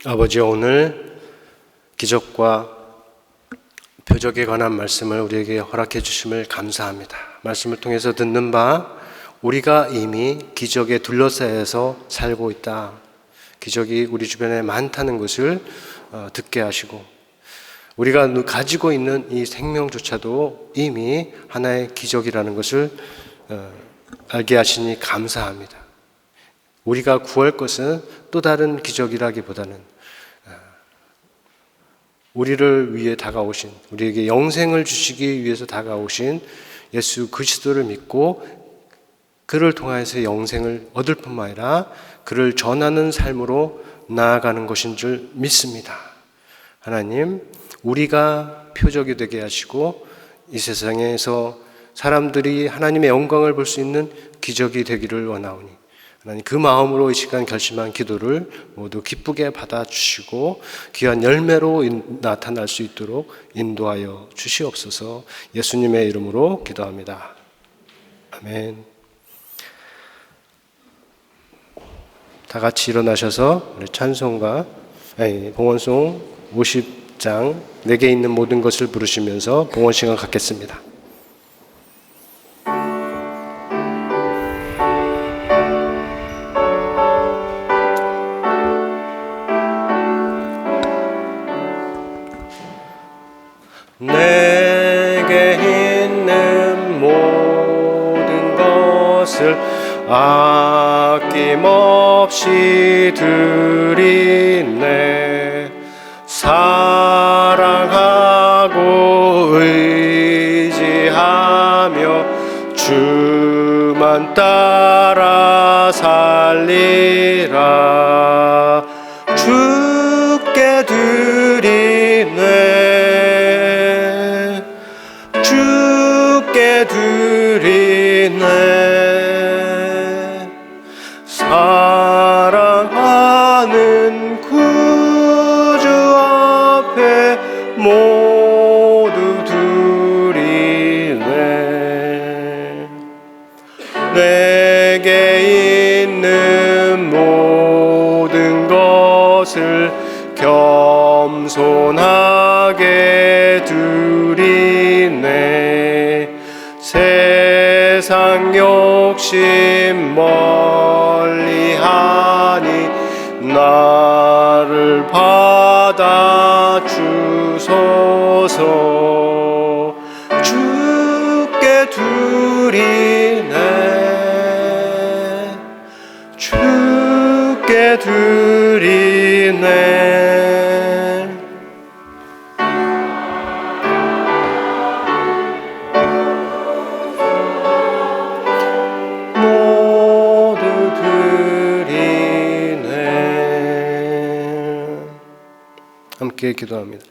Speaker 1: 아버지, 오늘 기적과 표적에 관한 말씀을 우리에게 허락해 주심을 감사합니다. 말씀을 통해서 듣는 바, 우리가 이미 기적에 둘러싸여서 살고 있다. 기적이 우리 주변에 많다는 것을 듣게 하시고, 우리가 가지고 있는 이 생명조차도 이미 하나의 기적이라는 것을 알게 하시니 감사합니다. 우리가 구할 것은 또 다른 기적이라기보다는 우리를 위해 다가오신, 우리에게 영생을 주시기 위해서 다가오신 예수 그리스도를 믿고 그를 통하여서 영생을 얻을 뿐만 아니라 그를 전하는 삶으로 나아가는 것인 줄 믿습니다. 하나님, 우리가 표적이 되게 하시고 이 세상에서 사람들이 하나님의 영광을 볼 수 있는 기적이 되기를 원하오니 하나님 그 마음으로 이 시간 결심한 기도를 모두 기쁘게 받아주시고 귀한 열매로 나타날 수 있도록 인도하여 주시옵소서. 예수님의 이름으로 기도합니다. 아멘. 다 같이 일어나셔서 우리 찬송가 봉헌송 50장 내게 있는 모든 것을 부르시면서 봉헌 시간 갖겠습니다. 내게 있는 모든 것을 아낌없이 드리네. 사랑하고 의지하며 주만 따라 살리라. 주께 드리네. 주께 드리네. 사랑하는 구주 앞에 모두 드리네. 내게 있는 모든 것을 겸손하게 드리네. 세상 욕심 멀리하니 나를 받아 주소서. 주께 드리네. 주께 드리네. 모두 드리네. 함께 기도합니다.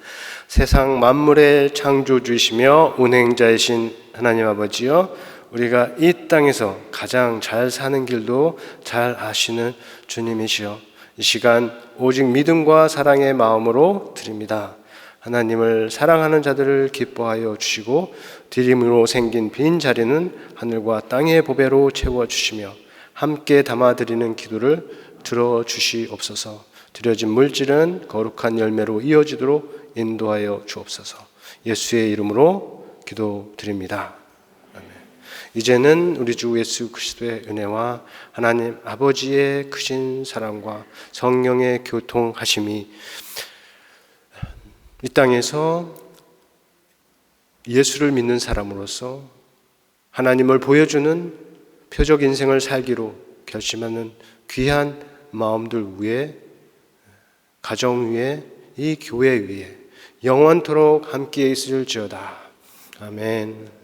Speaker 1: 세상 만물의 창조주이시며 운행자이신 하나님 아버지여, 우리가 이 땅에서 가장 잘 사는 길도 잘 아시는 주님이시여, 이 시간 오직 믿음과 사랑의 마음으로 드립니다. 하나님을 사랑하는 자들을 기뻐하여 주시고 드림으로 생긴 빈 자리는 하늘과 땅의 보배로 채워주시며 함께 담아드리는 기도를 들어주시옵소서. 드려진 물질은 거룩한 열매로 이어지도록 인도하여 주옵소서. 예수의 이름으로 기도드립니다. 아멘. 이제는 우리 주 예수 그리스도의 은혜와 하나님 아버지의 크신 사랑과 성령의 교통하심이 이 땅에서 예수를 믿는 사람으로서 하나님을 보여주는 표적 인생을 살기로 결심하는 귀한 마음들 위에, 가정 위에, 이 교회 위에 영원토록 함께 있을지어다. 아멘.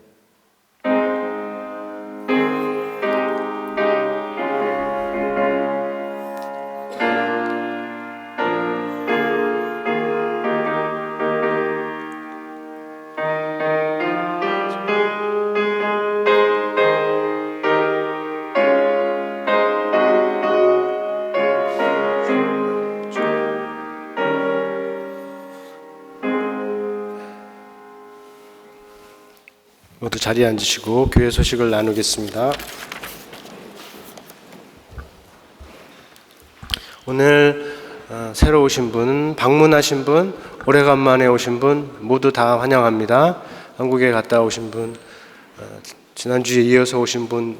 Speaker 1: 모두 자리에 앉으시고 교회 소식을 나누겠습니다. 오늘 새로 오신 분, 방문하신 분, 오래간만에 오신 분 모두 다 환영합니다. 한국에 갔다 오신 분, 지난주에 이어서 오신 분,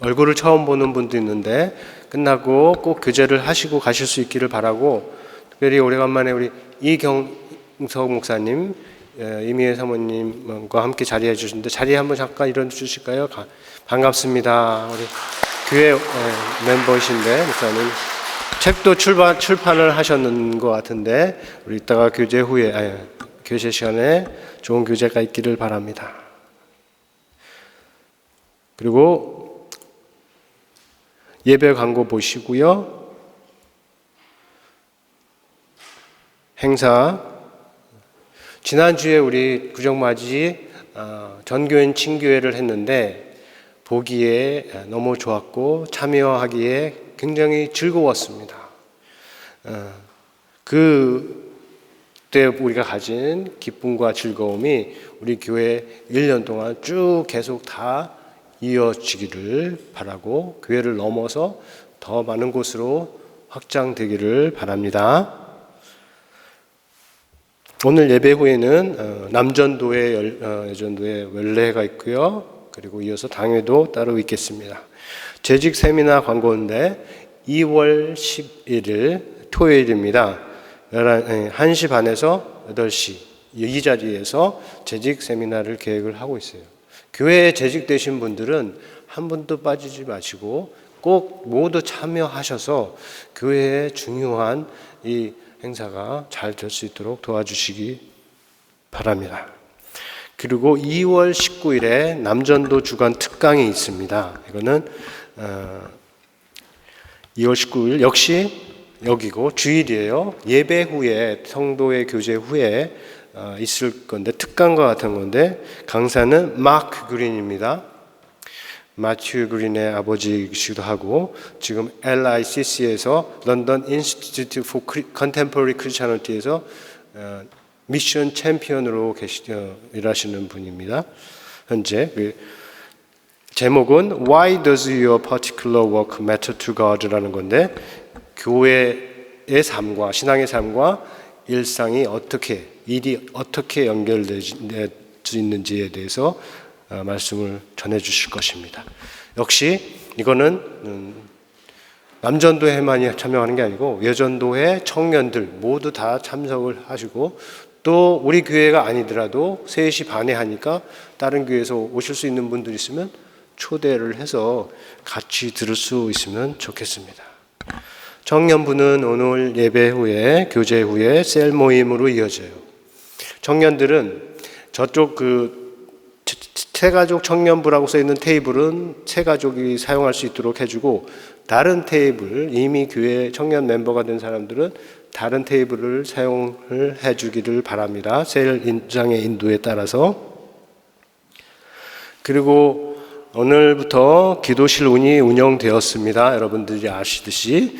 Speaker 1: 얼굴을 처음 보는 분도 있는데 끝나고 꼭 교제를 하시고 가실 수 있기를 바라고, 특별히 오래간만에 우리 이경석 목사님, 이미애 사모님과 함께 자리해 주시는데 자리에 한번 잠깐 일어나 주실까요? 반갑습니다. 우리 교회 멤버이신데 목사님 책도 출판을 하셨는 것 같은데 우리 이따가 교제 후에 교제 시간에 좋은 교제가 있기를 바랍니다. 그리고 예배 광고 보시고요. 행사 지난주에 우리 구정맞이 전교인 친교회를 했는데 보기에 너무 좋았고 참여하기에 굉장히 즐거웠습니다. 그때 우리가 가진 기쁨과 즐거움이 우리 교회 1년 동안 쭉 계속 다 이어지기를 바라고 교회를 넘어서 더 많은 곳으로 확장되기를 바랍니다. 오늘 예배 후에는 남전도의 여전도의 원례가 있고요. 그리고 이어서 당회도 따로 있겠습니다. 재직 세미나 광고인데 2월 11일 토요일입니다. 1시 반에서 8시 이 자리에서 재직 세미나를 계획을 하고 있어요. 교회에 재직되신 분들은 한 분도 빠지지 마시고 꼭 모두 참여하셔서 교회의 중요한 이 행사가 잘 될 수 있도록 도와주시기 바랍니다. 그리고 2월 19일에 남전도 주간 특강이 있습니다. 이거는 2월 19일 역시 여기고 주일이에요. 예배 후에 성도의 교제 후에 있을 건데 특강과 같은 건데 강사는 마크 그린입니다. 마튜 그린의 아버지이기도 하고 지금 LICC에서 런던 인스티튜트 포 컨템포러리 크리스천리티에서 미션 챔피언으로 일하시는 분입니다. 현재 제목은 Why does your particular work matter to God?라는 건데 교회의 삶과 신앙의 삶과 일상이 일이 어떻게 연결될 수 있는지에 대해서 말씀을 전해 주실 것입니다. 역시 이거는 남전도회만이 참여하는 게 아니고 여전도회 청년들 모두 다 참석을 하시고 또 우리 교회가 아니더라도 3시 반에 하니까 다른 교회에서 오실 수 있는 분들 있으면 초대를 해서 같이 들을 수 있으면 좋겠습니다. 청년부는 오늘 예배 후에 교제 후에 셀 모임으로 이어져요. 청년들은 저쪽 새가족 청년부라고 써 있는 테이블은 새가족이 사용할 수 있도록 해주고 다른 테이블 이미 교회 청년 멤버가 된 사람들은 다른 테이블을 사용을 해주기를 바랍니다. 셀 인장의 인도에 따라서. 그리고 오늘부터 기도실 운이 운영되었습니다. 여러분들이 아시듯이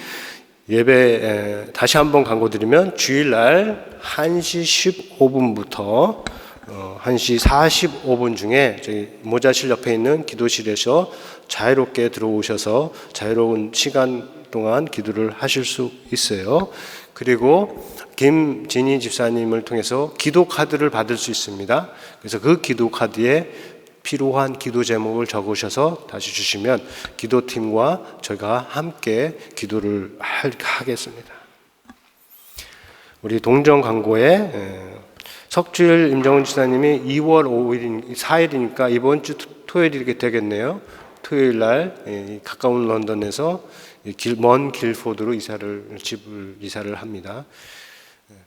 Speaker 1: 예배 다시 한번 광고드리면 주일날 1시 15분부터 1시 45분 중에 저희 모자실 옆에 있는 기도실에서 자유롭게 들어오셔서 자유로운 시간 동안 기도를 하실 수 있어요. 그리고 김진희 집사님을 통해서 기도 카드를 받을 수 있습니다. 그래서 그 기도 카드에 필요한 기도 제목을 적으셔서 다시 주시면 기도팀과 저희가 함께 기도를 하겠습니다. 우리 동정 광고에 석주일 임정훈 지사님이 2월 4일이니까 이번 주 토요일이 되겠네요. 토요일 날 가까운 런던에서 먼 길포드로 집을 이사를 합니다.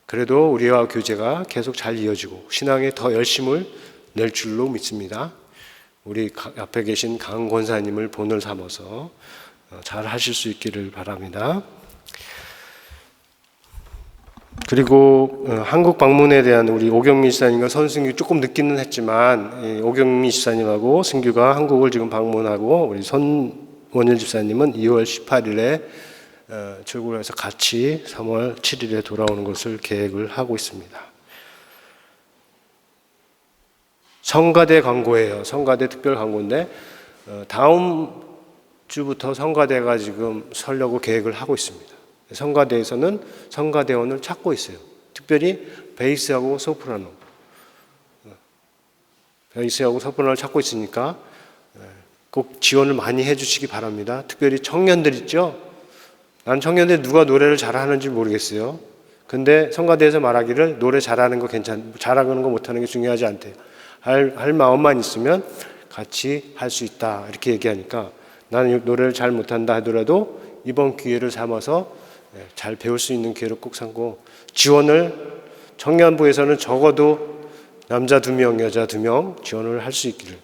Speaker 1: 그래도 우리와 교제가 계속 잘 이어지고 신앙에 더 열심을 낼 줄로 믿습니다. 우리 앞에 계신 강 권사님을 본을 삼아서 잘 하실 수 있기를 바랍니다. 그리고 한국 방문에 대한 우리 오경미 지사님과 선승규 조금 늦기는 했지만 오경미 지사님하고 승규가 한국을 지금 방문하고 우리 손원일 집사님은 2월 18일에 출국을 해서 같이 3월 7일에 돌아오는 것을 계획을 하고 있습니다. 성가대 광고예요. 성가대 특별 광고인데 다음 주부터 성가대가 지금 설려고 계획을 하고 있습니다. 성가대에서는 성가대원을 찾고 있어요. 특별히 베이스하고 소프라노. 베이스하고 소프라노를 찾고 있으니까 꼭 지원을 많이 해주시기 바랍니다. 특별히 청년들 있죠? 난 청년들 누가 노래를 잘하는지 모르겠어요. 근데 성가대에서 말하기를 노래 잘하는 거 잘하는 거 못하는 게 중요하지 않대요. 할 마음만 있으면 같이 할 수 있다 이렇게 얘기하니까 나는 노래를 잘 못한다 하더라도 이번 기회를 삼아서 잘 배울 수 있는 기회를 꼭 삼고 지원을 청년부에서는 적어도 남자 2명 여자 2명 지원을 할 수 있기를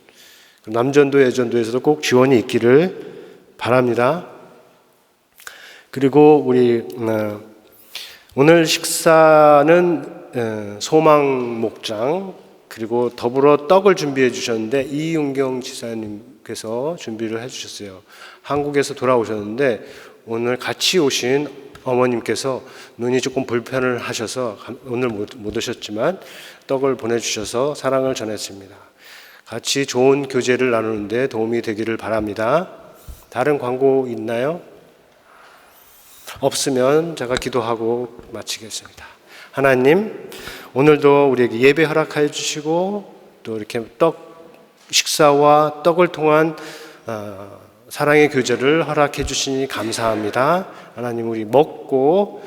Speaker 1: 남전도 여전도에서도 꼭 지원이 있기를 바랍니다. 그리고 우리 오늘 식사는 소망 목장 그리고 더불어 떡을 준비해 주셨는데 이윤경 지사님께서 준비를 해주셨어요. 한국에서 돌아오셨는데 오늘 같이 오신 어머님께서 눈이 조금 불편을 하셔서 오늘 못 오셨지만 떡을 보내주셔서 사랑을 전했습니다. 같이 좋은 교제를 나누는데 도움이 되기를 바랍니다. 다른 광고 있나요? 없으면 제가 기도하고 마치겠습니다. 하나님, 오늘도 우리에게 예배 허락하여 주시고 또 이렇게 식사와 떡을 통한 사랑의 교제를 허락해 주시니 감사합니다. 하나님, 우리 먹고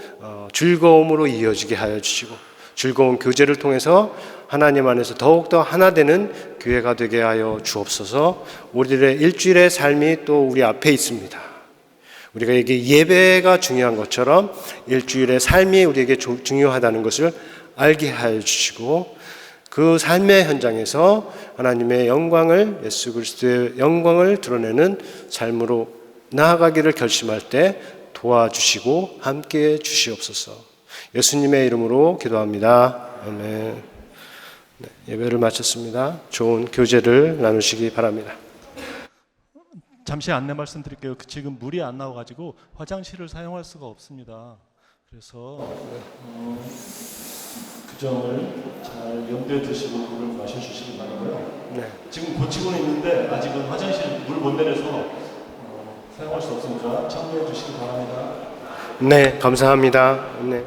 Speaker 1: 즐거움으로 이어지게 하여 주시고 즐거운 교제를 통해서 하나님 안에서 더욱더 하나 되는 교회가 되게 하여 주옵소서. 우리들의 일주일의 삶이 또 우리 앞에 있습니다. 우리가 이게 예배가 중요한 것처럼 일주일의 삶이 우리에게 중요하다는 것을 알게 하여 주시고 그 삶의 현장에서 하나님의 영광을, 예수 그리스도의 영광을 드러내는 삶으로 나아가기를 결심할 때 도와주시고 함께해 주시옵소서. 예수님의 이름으로 기도합니다. 아멘. 네, 예배를 마쳤습니다. 좋은 교제를 나누시기 바랍니다.
Speaker 5: 잠시 안내 말씀드릴게요. 지금 물이 안 나와가지고 화장실을 사용할 수가 없습니다. 그래서 그 점을 잘 염두에 두시고 물을 마셔주시기 바라고요.
Speaker 1: 네.
Speaker 5: 지금 고치고는 있는데 아직은 화장실 물 못 내려서 사용할 수 없으니까 참고해 주시기 바랍니다.
Speaker 1: 네, 감사합니다. 네.